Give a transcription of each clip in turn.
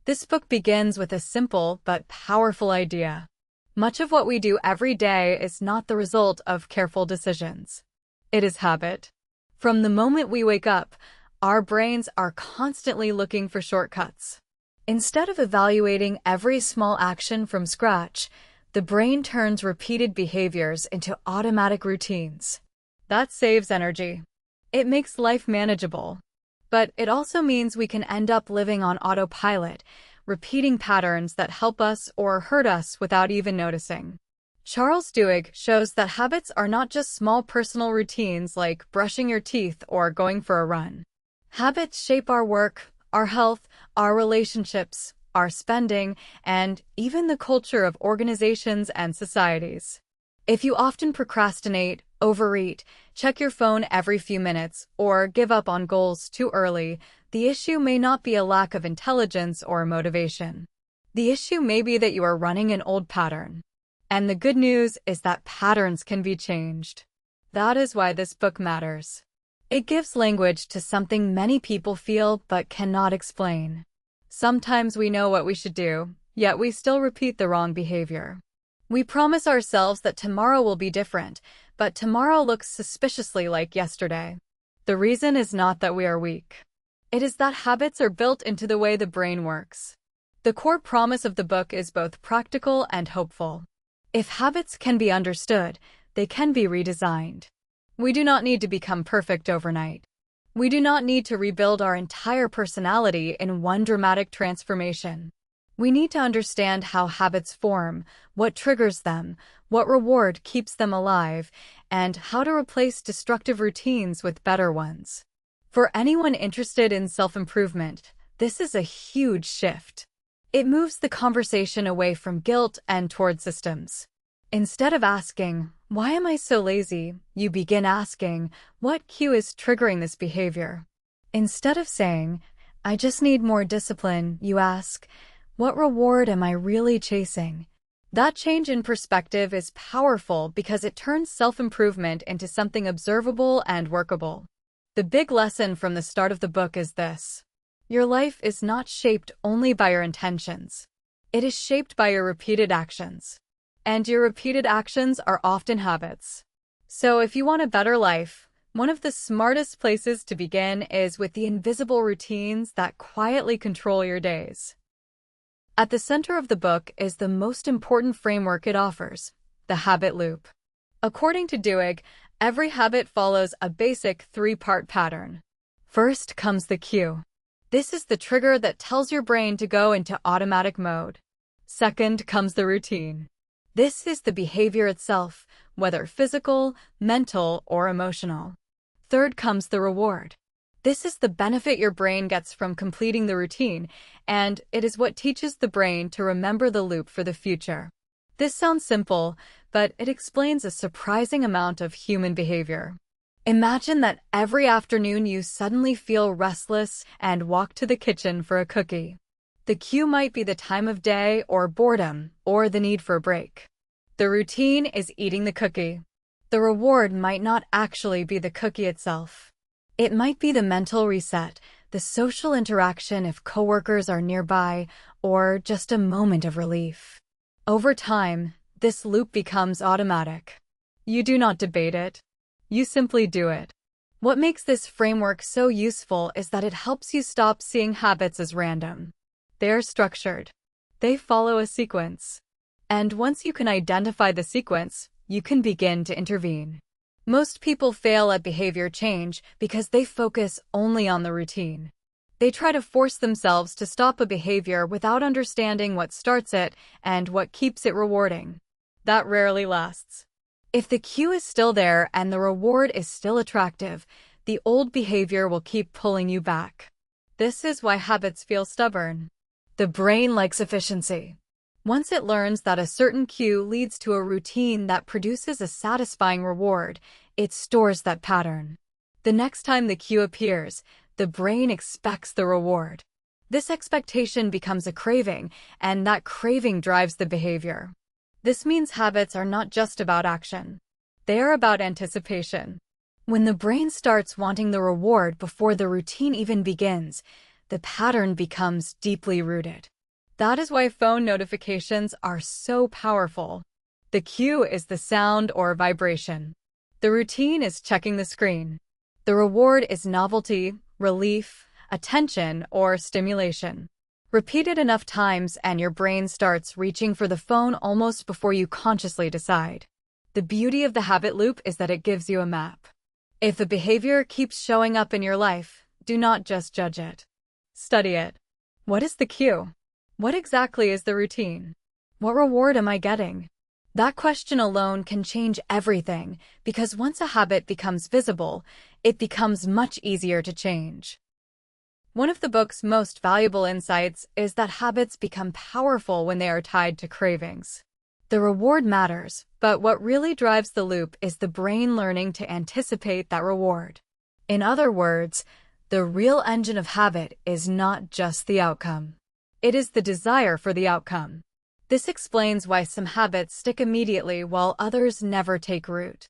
This book begins with a simple but powerful idea. Much of what we do every day is not the result of careful decisions. It is habit. From the moment we wake up, our brains are constantly looking for shortcuts. Instead of evaluating every small action from scratch, the brain turns repeated behaviors into automatic routines. That saves energy. It makes life manageable. But it also means we can end up living on autopilot, repeating patterns that help us or hurt us without even noticing. Charles Duhigg shows that habits are not just small personal routines like brushing your teeth or going for a run. Habits shape our work, our health, our relationships, our spending, and even the culture of organizations and societies. If you often procrastinate, overeat, check your phone every few minutes, or give up on goals too early, the issue may not be a lack of intelligence or motivation. The issue may be that you are running an old pattern. And the good news is that patterns can be changed. That is why this book matters. It gives language to something many people feel but cannot explain. Sometimes we know what we should do, yet we still repeat the wrong behavior. We promise ourselves that tomorrow will be different, but tomorrow looks suspiciously like yesterday. The reason is not that we are weak. It is that habits are built into the way the brain works. The core promise of the book is both practical and hopeful. If habits can be understood, they can be redesigned. We do not need to become perfect overnight. We do not need to rebuild our entire personality in one dramatic transformation. We need to understand how habits form, what triggers them, what reward keeps them alive, and how to replace destructive routines with better ones. For anyone interested in self-improvement, this is a huge shift. It moves the conversation away from guilt and toward systems. Instead of asking, "Why am I so lazy?" you begin asking, "What cue is triggering this behavior?" Instead of saying, "I just need more discipline," you ask, "What reward am I really chasing?" That change in perspective is powerful because it turns self-improvement into something observable and workable. The big lesson from the start of the book is this: your life is not shaped only by your intentions. It is shaped by your repeated actions. And your repeated actions are often habits. So if you want a better life, one of the smartest places to begin is with the invisible routines that quietly control your days. At the center of the book is the most important framework it offers, the habit loop. According to Duhigg, every habit follows a basic three-part pattern. First comes the cue. This is the trigger that tells your brain to go into automatic mode. Second comes the routine. This is the behavior itself, whether physical, mental, or emotional. Third comes the reward. This is the benefit your brain gets from completing the routine, and it is what teaches the brain to remember the loop for the future. This sounds simple, but it explains a surprising amount of human behavior. Imagine that every afternoon you suddenly feel restless and walk to the kitchen for a cookie. The cue might be the time of day or boredom or the need for a break. The routine is eating the cookie. The reward might not actually be the cookie itself. It might be the mental reset, the social interaction if coworkers are nearby, or just a moment of relief. Over time, this loop becomes automatic. You do not debate it. You simply do it. What makes this framework so useful is that it helps you stop seeing habits as random. They are structured. They follow a sequence. And once you can identify the sequence, you can begin to intervene. Most people fail at behavior change because they focus only on the routine. They try to force themselves to stop a behavior without understanding what starts it and what keeps it rewarding. That rarely lasts. If the cue is still there and the reward is still attractive, the old behavior will keep pulling you back. This is why habits feel stubborn. The brain likes efficiency. Once it learns that a certain cue leads to a routine that produces a satisfying reward, it stores that pattern. The next time the cue appears, the brain expects the reward. This expectation becomes a craving, and that craving drives the behavior. This means habits are not just about action. They are about anticipation. When the brain starts wanting the reward before the routine even begins, the pattern becomes deeply rooted. That is why phone notifications are so powerful. The cue is the sound or vibration. The routine is checking the screen. The reward is novelty, relief, attention, or stimulation. Repeat it enough times and your brain starts reaching for the phone almost before you consciously decide. The beauty of the habit loop is that it gives you a map. If the behavior keeps showing up in your life, do not just judge it. Study it. What is the cue? What exactly is the routine? What reward am I getting? That question alone can change everything, because once a habit becomes visible, it becomes much easier to change. One of the book's most valuable insights is that habits become powerful when they are tied to cravings. The reward matters, but what really drives the loop is the brain learning to anticipate that reward. In other words, the real engine of habit is not just the outcome. It is the desire for the outcome. This explains why some habits stick immediately while others never take root.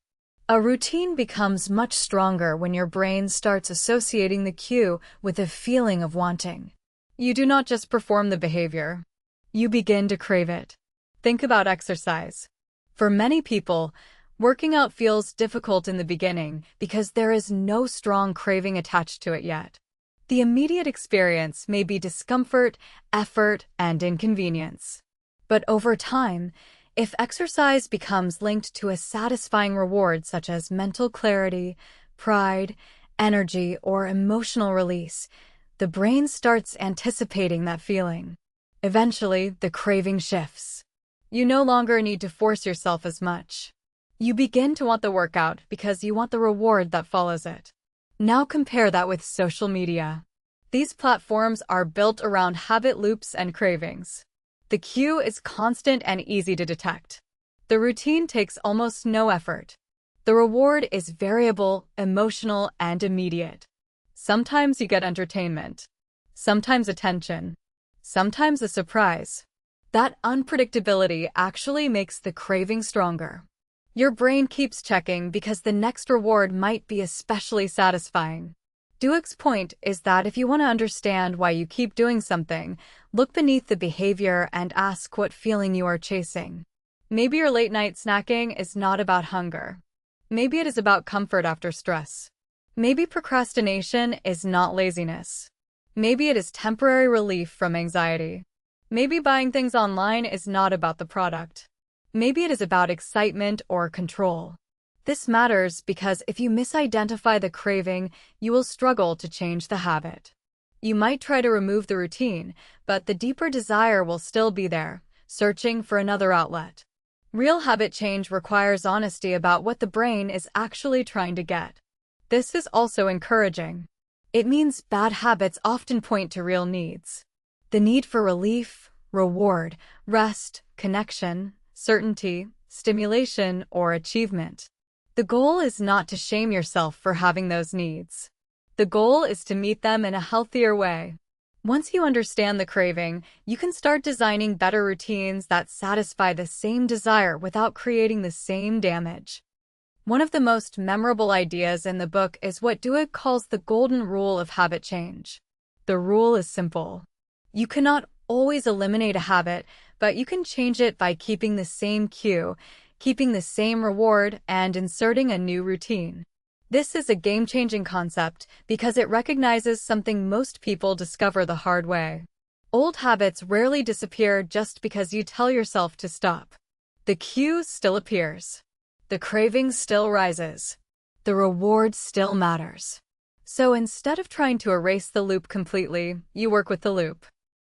A routine becomes much stronger when your brain starts associating the cue with a feeling of wanting. You do not just perform the behavior. You begin to crave it. Think about exercise. For many people, working out feels difficult in the beginning because there is no strong craving attached to it yet. The immediate experience may be discomfort, effort, and inconvenience. But over time, if exercise becomes linked to a satisfying reward such as mental clarity, pride, energy, or emotional release, the brain starts anticipating that feeling. Eventually, the craving shifts. You no longer need to force yourself as much. You begin to want the workout because you want the reward that follows it. Now compare that with social media. These platforms are built around habit loops and cravings. The cue is constant and easy to detect. The routine takes almost no effort. The reward is variable, emotional, and immediate. Sometimes you get entertainment. Sometimes attention. Sometimes a surprise. That unpredictability actually makes the craving stronger. Your brain keeps checking because the next reward might be especially satisfying. Duhigg's point is that if you want to understand why you keep doing something, look beneath the behavior and ask what feeling you are chasing. Maybe your late-night snacking is not about hunger. Maybe it is about comfort after stress. Maybe procrastination is not laziness. Maybe it is temporary relief from anxiety. Maybe buying things online is not about the product. Maybe it is about excitement or control. This matters because if you misidentify the craving, you will struggle to change the habit. You might try to remove the routine, but the deeper desire will still be there, searching for another outlet. Real habit change requires honesty about what the brain is actually trying to get. This is also encouraging. It means bad habits often point to real needs. The need for relief, reward, rest, connection, certainty, stimulation, or achievement. The goal is not to shame yourself for having those needs. The goal is to meet them in a healthier way. Once you understand the craving, you can start designing better routines that satisfy the same desire without creating the same damage. One of the most memorable ideas in the book is what Duhigg calls the golden rule of habit change. The rule is simple. You cannot always eliminate a habit, but you can change it by keeping the same cue, keeping the same reward, and inserting a new routine. This is a game-changing concept because it recognizes something most people discover the hard way. Old habits rarely disappear just because you tell yourself to stop. The cue still appears. The craving still rises. The reward still matters. So instead of trying to erase the loop completely, you work with the loop.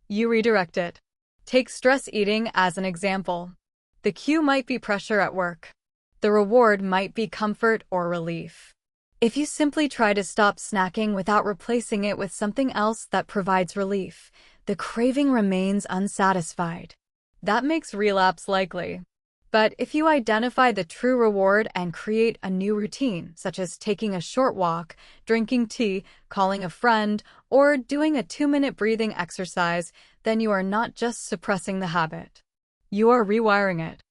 You redirect it. Take stress eating as an example. The cue might be pressure at work. The reward might be comfort or relief. If you simply try to stop snacking without replacing it with something else that provides relief, the craving remains unsatisfied. That makes relapse likely. But if you identify the true reward and create a new routine, such as taking a short walk, drinking tea, calling a friend, or doing a 2-minute breathing exercise, then you are not just suppressing the habit. You are rewiring it.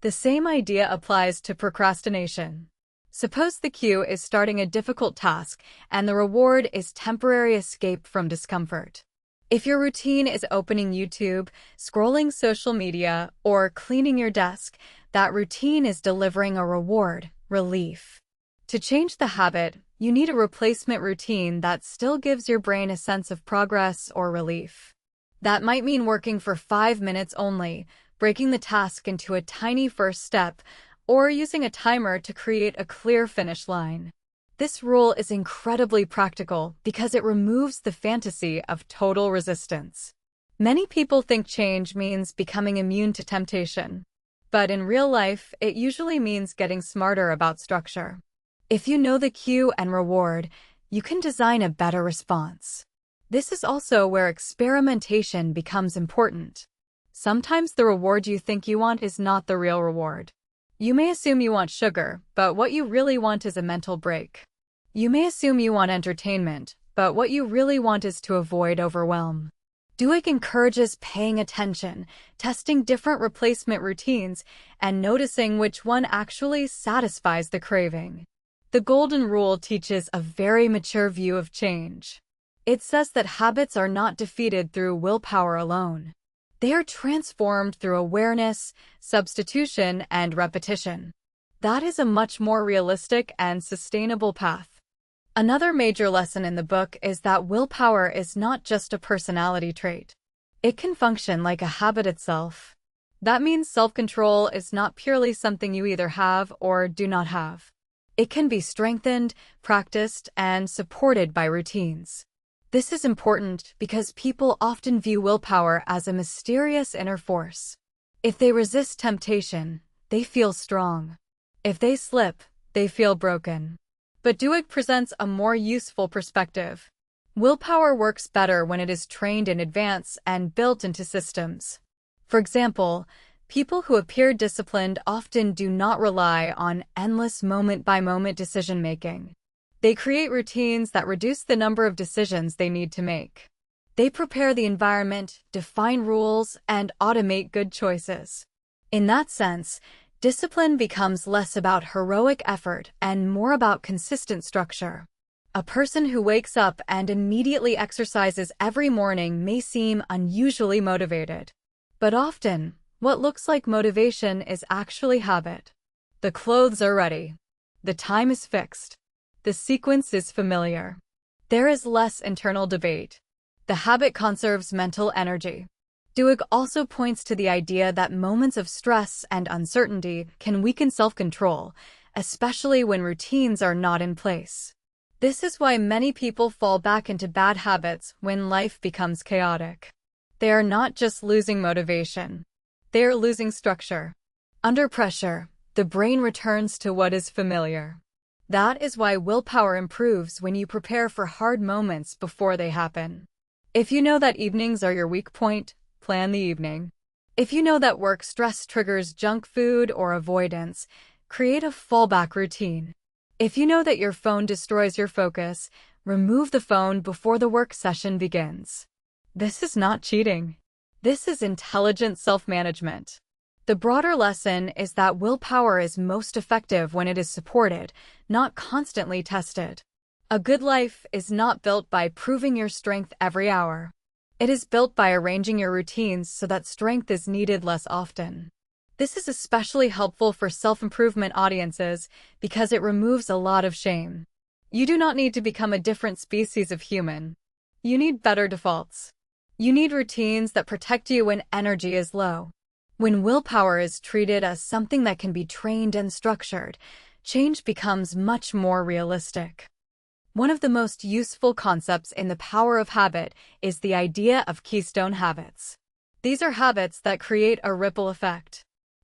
The same idea applies to procrastination. Suppose the cue is starting a difficult task and the reward is temporary escape from discomfort. If your routine is opening YouTube, scrolling social media, or cleaning your desk, that routine is delivering a reward, relief. To change the habit, you need a replacement routine that still gives your brain a sense of progress or relief. That might mean working for 5 minutes only, breaking the task into a tiny first step, or using a timer to create a clear finish line. This rule is incredibly practical because it removes the fantasy of total resistance. Many people think change means becoming immune to temptation. But in real life, it usually means getting smarter about structure. If you know the cue and reward, you can design a better response. This is also where experimentation becomes important. Sometimes the reward you think you want is not the real reward. You may assume you want sugar, but what you really want is a mental break. You may assume you want entertainment, but what you really want is to avoid overwhelm. Duhigg encourages paying attention, testing different replacement routines, and noticing which one actually satisfies the craving. The Golden Rule teaches a very mature view of change. It says that habits are not defeated through willpower alone. They are transformed through awareness, substitution, and repetition. That is a much more realistic and sustainable path. Another major lesson in the book is that willpower is not just a personality trait. It can function like a habit itself. That means self-control is not purely something you either have or do not have. It can be strengthened, practiced, and supported by routines. This is important because people often view willpower as a mysterious inner force. If they resist temptation, they feel strong. If they slip, they feel broken. But Duhigg presents a more useful perspective. Willpower works better when it is trained in advance and built into systems. For example, people who appear disciplined often do not rely on endless moment-by-moment decision-making. They create routines that reduce the number of decisions they need to make. They prepare the environment, define rules, and automate good choices. In that sense, discipline becomes less about heroic effort and more about consistent structure. A person who wakes up and immediately exercises every morning may seem unusually motivated. But often, what looks like motivation is actually habit. The clothes are ready. The time is fixed. The sequence is familiar. There is less internal debate. The habit conserves mental energy. Duhigg also points to the idea that moments of stress and uncertainty can weaken self-control, especially when routines are not in place. This is why many people fall back into bad habits when life becomes chaotic. They are not just losing motivation. They are losing structure. Under pressure, the brain returns to what is familiar. That is why willpower improves when you prepare for hard moments before they happen. If you know that evenings are your weak point, plan the evening. If you know that work stress triggers junk food or avoidance, create a fallback routine. If you know that your phone destroys your focus, remove the phone before the work session begins. This is not cheating. This is intelligent self-management. The broader lesson is that willpower is most effective when it is supported, not constantly tested. A good life is not built by proving your strength every hour. It is built by arranging your routines so that strength is needed less often. This is especially helpful for self-improvement audiences because it removes a lot of shame. You do not need to become a different species of human. You need better defaults. You need routines that protect you when energy is low. When willpower is treated as something that can be trained and structured, change becomes much more realistic. One of the most useful concepts in the power of habit is the idea of keystone habits. These are habits that create a ripple effect.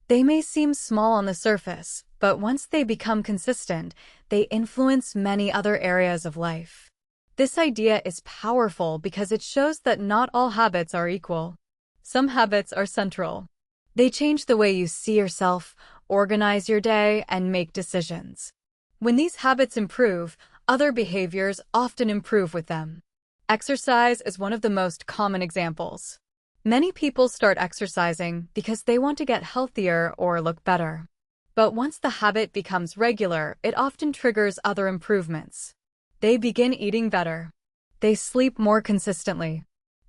They may seem small on the surface, but once they become consistent, they influence many other areas of life. This idea is powerful because it shows that not all habits are equal. Some habits are central. They change the way you see yourself, organize your day, and make decisions. When these habits improve, other behaviors often improve with them. Exercise is one of the most common examples. Many people start exercising because they want to get healthier or look better. But once the habit becomes regular, it often triggers other improvements. They begin eating better. They sleep more consistently.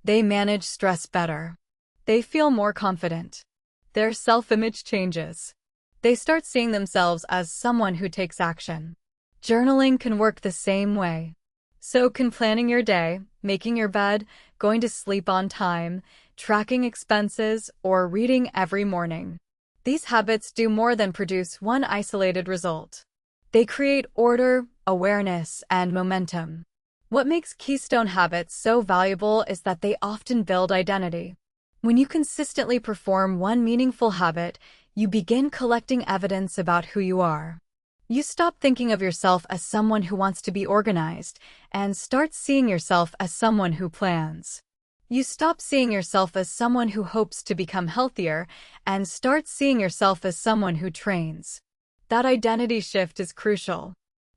They manage stress better. They feel more confident. Their self-image changes. They start seeing themselves as someone who takes action. Journaling can work the same way. So can planning your day, making your bed, going to sleep on time, tracking expenses, or reading every morning. These habits do more than produce one isolated result. They create order, awareness, and momentum. What makes keystone habits so valuable is that they often build identity. When you consistently perform one meaningful habit, you begin collecting evidence about who you are. You stop thinking of yourself as someone who wants to be organized and start seeing yourself as someone who plans. You stop seeing yourself as someone who hopes to become healthier and start seeing yourself as someone who trains. That identity shift is crucial.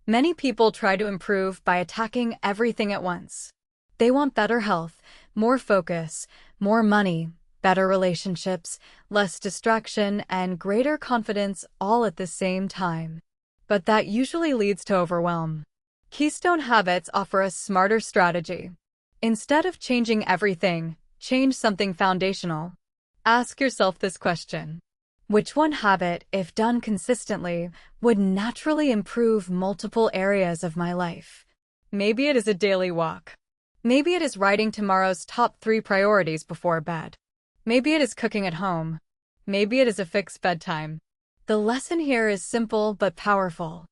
Many people try to improve by attacking everything at once. They want better health, more focus, more money, better relationships, less distraction, and greater confidence all at the same time. But that usually leads to overwhelm. Keystone habits offer a smarter strategy. Instead of changing everything, change something foundational. Ask yourself this question. Which one habit, if done consistently, would naturally improve multiple areas of my life? Maybe it is a daily walk. Maybe it is writing tomorrow's top 3 priorities before bed. Maybe it is cooking at home. Maybe it is a fixed bedtime. The lesson here is simple but powerful.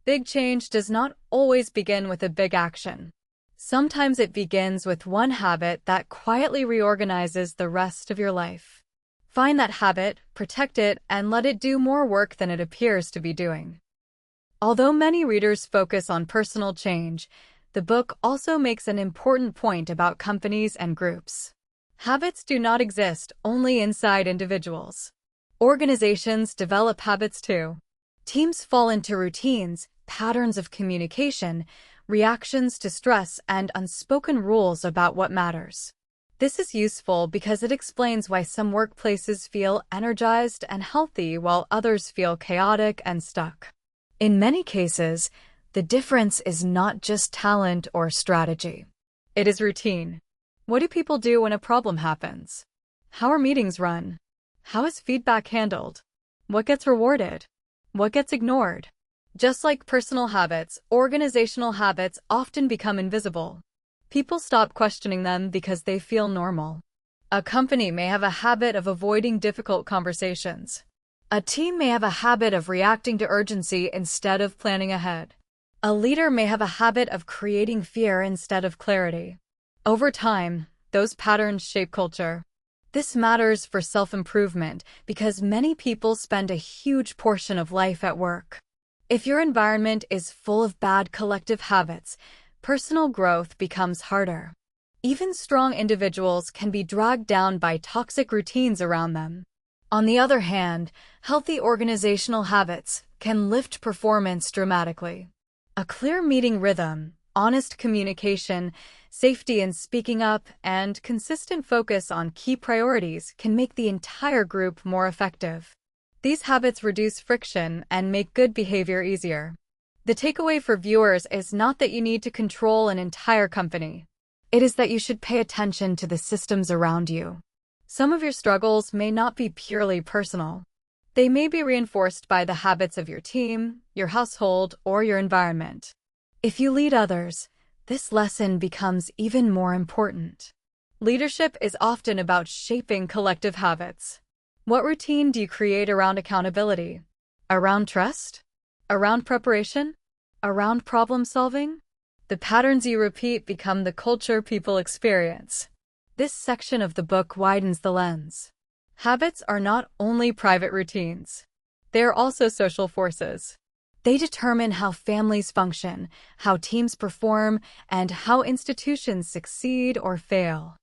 Big change does not always begin with a big action. Sometimes it begins with one habit that quietly reorganizes the rest of your life. Find that habit, protect it, and let it do more work than it appears to be doing. Although many readers focus on personal change, the book also makes an important point about companies and groups. Habits do not exist only inside individuals. Organizations develop habits too. Teams fall into routines, patterns of communication, reactions to stress, and unspoken rules about what matters. This is useful because it explains why some workplaces feel energized and healthy while others feel chaotic and stuck. In many cases, the difference is not just talent or strategy. It is routine. What do people do when a problem happens? How are meetings run? How is feedback handled? What gets rewarded? What gets ignored? Just like personal habits, organizational habits often become invisible. People stop questioning them because they feel normal. A company may have a habit of avoiding difficult conversations. A team may have a habit of reacting to urgency instead of planning ahead. A leader may have a habit of creating fear instead of clarity. Over time, those patterns shape culture. This matters for self-improvement because many people spend a huge portion of life at work. If your environment is full of bad collective habits, personal growth becomes harder. Even strong individuals can be dragged down by toxic routines around them. On the other hand, healthy organizational habits can lift performance dramatically. A clear meeting rhythm, honest communication, safety in speaking up, and consistent focus on key priorities can make the entire group more effective. These habits reduce friction and make good behavior easier. The takeaway for viewers is not that you need to control an entire company. It is that you should pay attention to the systems around you. Some of your struggles may not be purely personal. They may be reinforced by the habits of your team, your household, or your environment. If you lead others, this lesson becomes even more important. Leadership is often about shaping collective habits. What routine do you create around accountability? Around trust? Around preparation? Around problem solving? The patterns you repeat become the culture people experience. This section of the book widens the lens. Habits are not only private routines. They are also social forces. They determine how families function, how teams perform, and how institutions succeed or fail.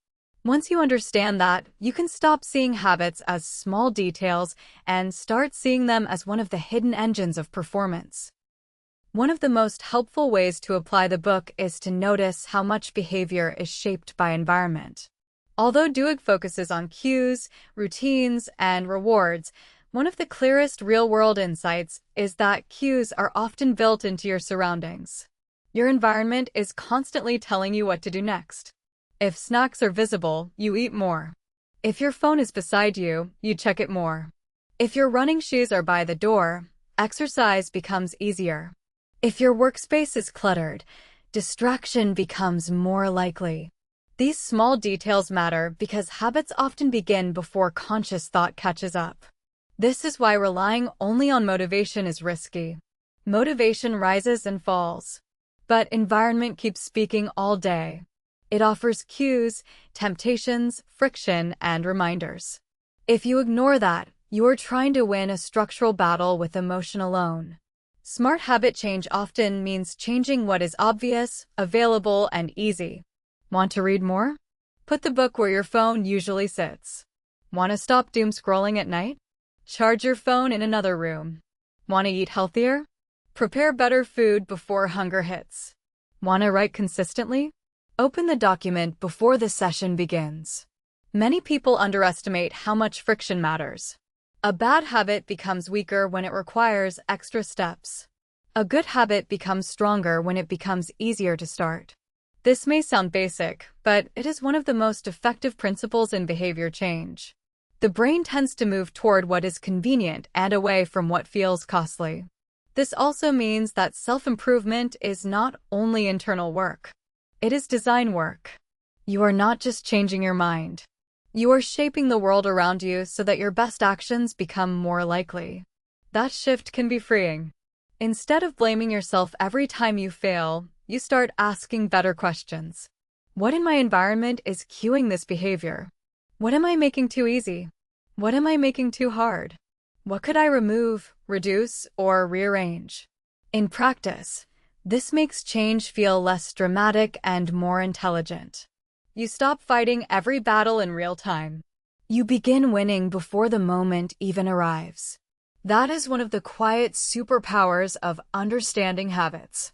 Once you understand that, you can stop seeing habits as small details and start seeing them as one of the hidden engines of performance. One of the most helpful ways to apply the book is to notice how much behavior is shaped by environment. Although Duhigg focuses on cues, routines, and rewards, one of the clearest real-world insights is that cues are often built into your surroundings. Your environment is constantly telling you what to do next. If snacks are visible, you eat more. If your phone is beside you, you check it more. If your running shoes are by the door, exercise becomes easier. If your workspace is cluttered, distraction becomes more likely. These small details matter because habits often begin before conscious thought catches up. This is why relying only on motivation is risky. Motivation rises and falls, but environment keeps speaking all day. It offers cues, temptations, friction, and reminders. If you ignore that, you are trying to win a structural battle with emotion alone. Smart habit change often means changing what is obvious, available, and easy. Want to read more? Put the book where your phone usually sits. Want to stop doom scrolling at night? Charge your phone in another room. Want to eat healthier? Prepare better food before hunger hits. Want to write consistently? Open the document before the session begins. Many people underestimate how much friction matters. A bad habit becomes weaker when it requires extra steps. A good habit becomes stronger when it becomes easier to start. This may sound basic, but it is one of the most effective principles in behavior change. The brain tends to move toward what is convenient and away from what feels costly. This also means that self-improvement is not only internal work. It is design work. You are not just changing your mind. You are shaping the world around you so that your best actions become more likely. That shift can be freeing. Instead of blaming yourself every time you fail, you start asking better questions. What in my environment is cueing this behavior? What am I making too easy? What am I making too hard? What could I remove, reduce, or rearrange? In practice, this makes change feel less dramatic and more intelligent. You stop fighting every battle in real time. You begin winning before the moment even arrives. That is one of the quiet superpowers of understanding habits.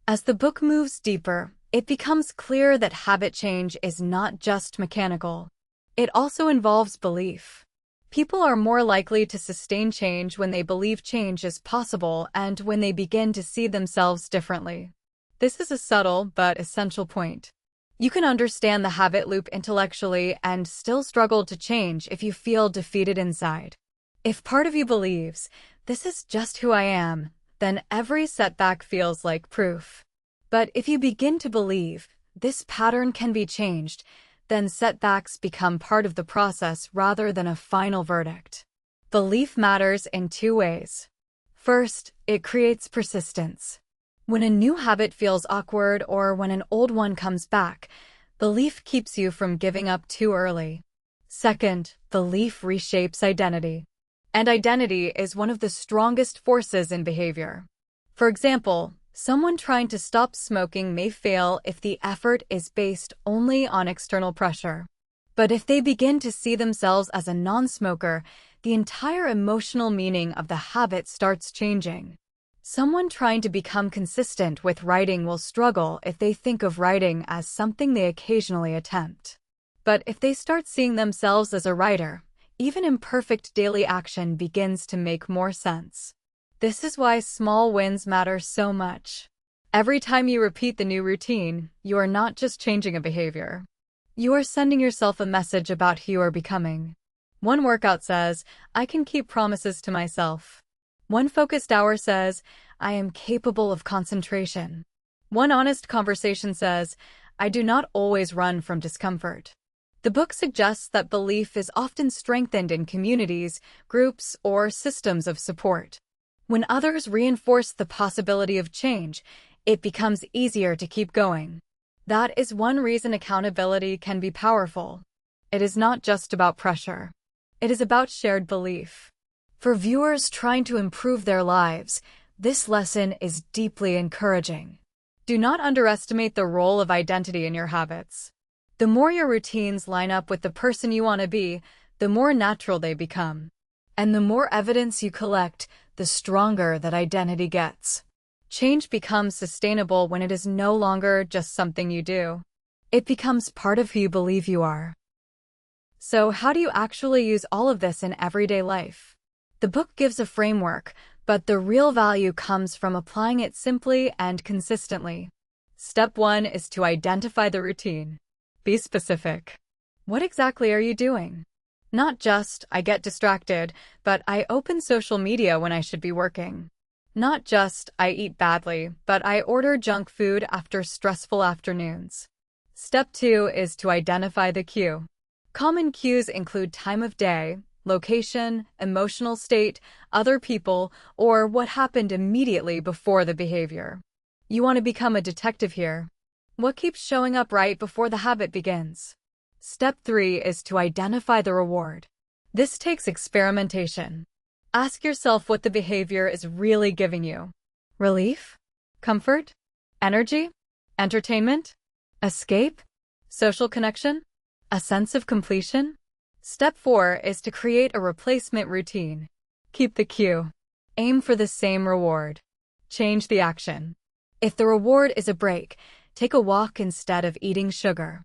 As the book moves deeper, it becomes clear that habit change is not just mechanical. It also involves belief. People are more likely to sustain change when they believe change is possible and when they begin to see themselves differently. This is a subtle but essential point. You can understand the habit loop intellectually and still struggle to change if you feel defeated inside. If part of you believes, "This is just who I am," then every setback feels like proof. But if you begin to believe, "This pattern can be changed," then setbacks become part of the process rather than a final verdict. Belief matters in two ways. First, it creates persistence. When a new habit feels awkward or when an old one comes back, belief keeps you from giving up too early. Second, belief reshapes identity. And identity is one of the strongest forces in behavior. For example, someone trying to stop smoking may fail if the effort is based only on external pressure. But if they begin to see themselves as a non-smoker, the entire emotional meaning of the habit starts changing. Someone trying to become consistent with writing will struggle if they think of writing as something they occasionally attempt. But if they start seeing themselves as a writer, even imperfect daily action begins to make more sense. This is why small wins matter so much. Every time you repeat the new routine, you are not just changing a behavior. You are sending yourself a message about who you are becoming. One workout says, "I can keep promises to myself." One focused hour says, "I am capable of concentration." One honest conversation says, "I do not always run from discomfort." The book suggests that belief is often strengthened in communities, groups, or systems of support. When others reinforce the possibility of change, it becomes easier to keep going. That is one reason accountability can be powerful. It is not just about pressure. It is about shared belief. For viewers trying to improve their lives, this lesson is deeply encouraging. Do not underestimate the role of identity in your habits. The more your routines line up with the person you want to be, the more natural they become. And the more evidence you collect, the stronger that identity gets. Change becomes sustainable when it is no longer just something you do. It becomes part of who you believe you are. So how do you actually use all of this in everyday life? The book gives a framework, but the real value comes from applying it simply and consistently. Step 1 is to identify the routine. Be specific. What exactly are you doing? Not just, I get distracted, but I open social media when I should be working. Not just, I eat badly, but I order junk food after stressful afternoons. Step 2 is to identify the cue. Common cues include time of day, location, emotional state, other people, or what happened immediately before the behavior. You want to become a detective here. What keeps showing up right before the habit begins? Step 3 is to identify the reward. This takes experimentation. Ask yourself what the behavior is really giving you. Relief? Comfort? Energy? Entertainment? Escape? Social connection? A sense of completion? Step 4 is to create a replacement routine. Keep the cue. Aim for the same reward. Change the action. If the reward is a break, take a walk instead of eating sugar.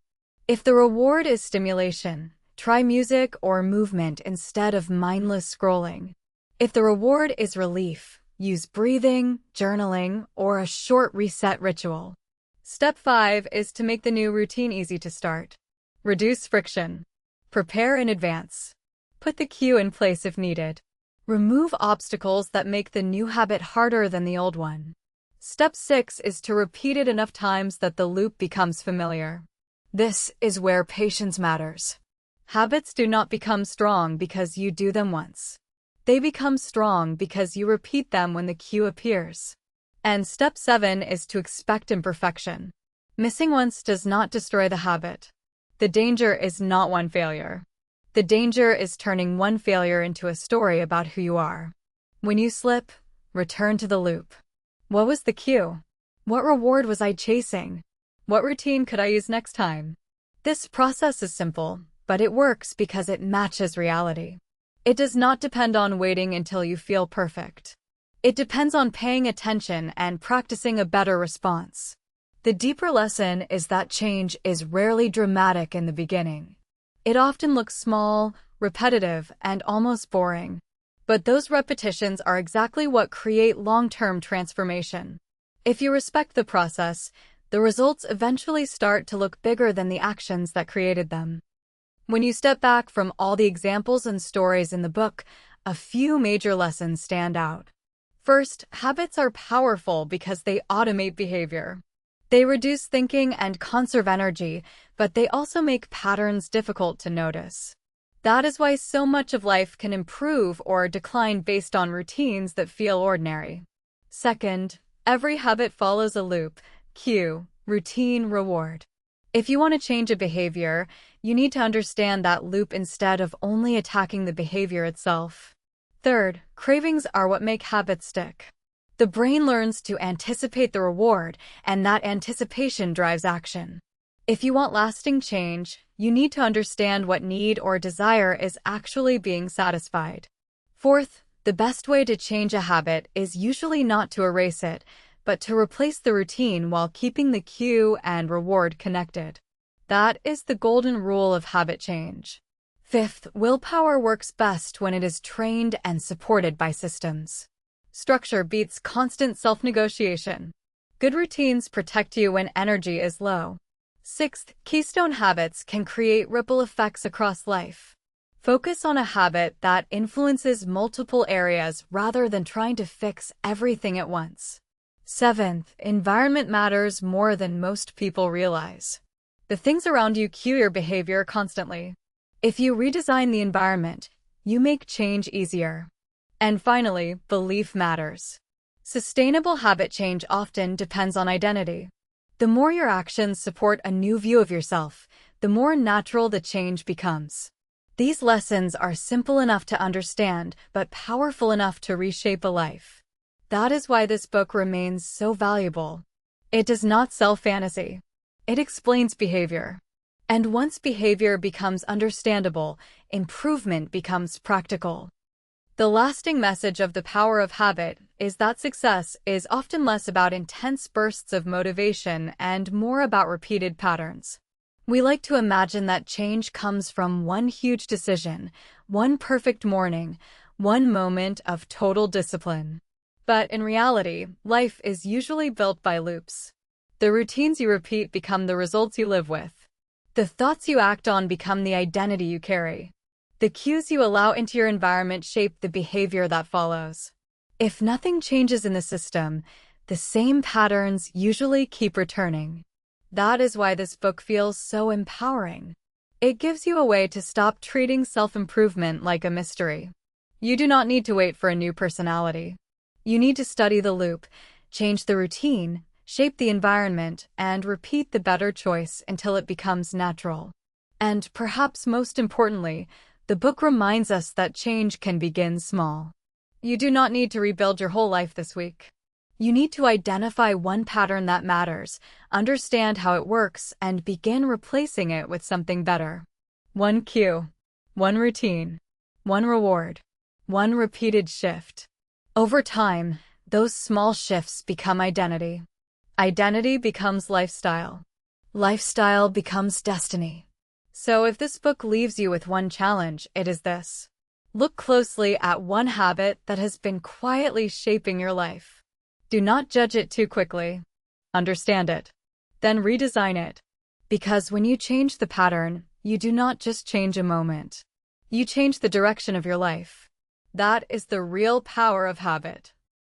If the reward is stimulation, try music or movement instead of mindless scrolling. If the reward is relief, use breathing, journaling, or a short reset ritual. Step 5 is to make the new routine easy to start. Reduce friction. Prepare in advance. Put the cue in place if needed. Remove obstacles that make the new habit harder than the old one. Step 6 is to repeat it enough times that the loop becomes familiar. This is where patience matters. Habits do not become strong because you do them once. They become strong because you repeat them when the cue appears. And step 7 is to expect imperfection. Missing once does not destroy the habit. The danger is not one failure. The danger is turning one failure into a story about who you are. When you slip, return to the loop. What was the cue? What reward was I chasing? What routine could I use next time? This process is simple, but it works because it matches reality. It does not depend on waiting until you feel perfect. It depends on paying attention and practicing a better response. The deeper lesson is that change is rarely dramatic in the beginning. It often looks small, repetitive, and almost boring. But those repetitions are exactly what create long-term transformation. If you respect the process, the results eventually start to look bigger than the actions that created them. When you step back from all the examples and stories in the book, a few major lessons stand out. First, habits are powerful because they automate behavior. They reduce thinking and conserve energy, but they also make patterns difficult to notice. That is why so much of life can improve or decline based on routines that feel ordinary. Second, every habit follows a loop: cue, routine, reward. If you want to change a behavior, you need to understand that loop instead of only attacking the behavior itself. Third, cravings are what make habits stick. The brain learns to anticipate the reward, and that anticipation drives action. If you want lasting change, you need to understand what need or desire is actually being satisfied. Fourth, the best way to change a habit is usually not to erase it, but to replace the routine while keeping the cue and reward connected. That is the golden rule of habit change. Fifth, willpower works best when it is trained and supported by systems. Structure beats constant self-negotiation. Good routines protect you when energy is low. Sixth, keystone habits can create ripple effects across life. Focus on a habit that influences multiple areas rather than trying to fix everything at once. Seventh, environment matters more than most people realize. The things around you cue your behavior constantly. If you redesign the environment, you make change easier. And finally, belief matters. Sustainable habit change often depends on identity. The more your actions support a new view of yourself, the more natural the change becomes. These lessons are simple enough to understand, but powerful enough to reshape a life. That is why this book remains so valuable. It does not sell fantasy. It explains behavior. And once behavior becomes understandable, improvement becomes practical. The lasting message of The Power of Habit is that success is often less about intense bursts of motivation and more about repeated patterns. We like to imagine that change comes from one huge decision, one perfect morning, one moment of total discipline. But in reality, life is usually built by loops. The routines you repeat become the results you live with. The thoughts you act on become the identity you carry. The cues you allow into your environment shape the behavior that follows. If nothing changes in the system, the same patterns usually keep returning. That is why this book feels so empowering. It gives you a way to stop treating self-improvement like a mystery. You do not need to wait for a new personality. You need to study the loop, change the routine, shape the environment, and repeat the better choice until it becomes natural. And perhaps most importantly, the book reminds us that change can begin small. You do not need to rebuild your whole life this week. You need to identify one pattern that matters, understand how it works, and begin replacing it with something better. One cue, one routine, one reward, one repeated shift. Over time, those small shifts become identity. Identity becomes lifestyle. Lifestyle becomes destiny. So if this book leaves you with one challenge, it is this. Look closely at one habit that has been quietly shaping your life. Do not judge it too quickly. Understand it. Then redesign it. Because when you change the pattern, you do not just change a moment. You change the direction of your life. That is the real power of habit.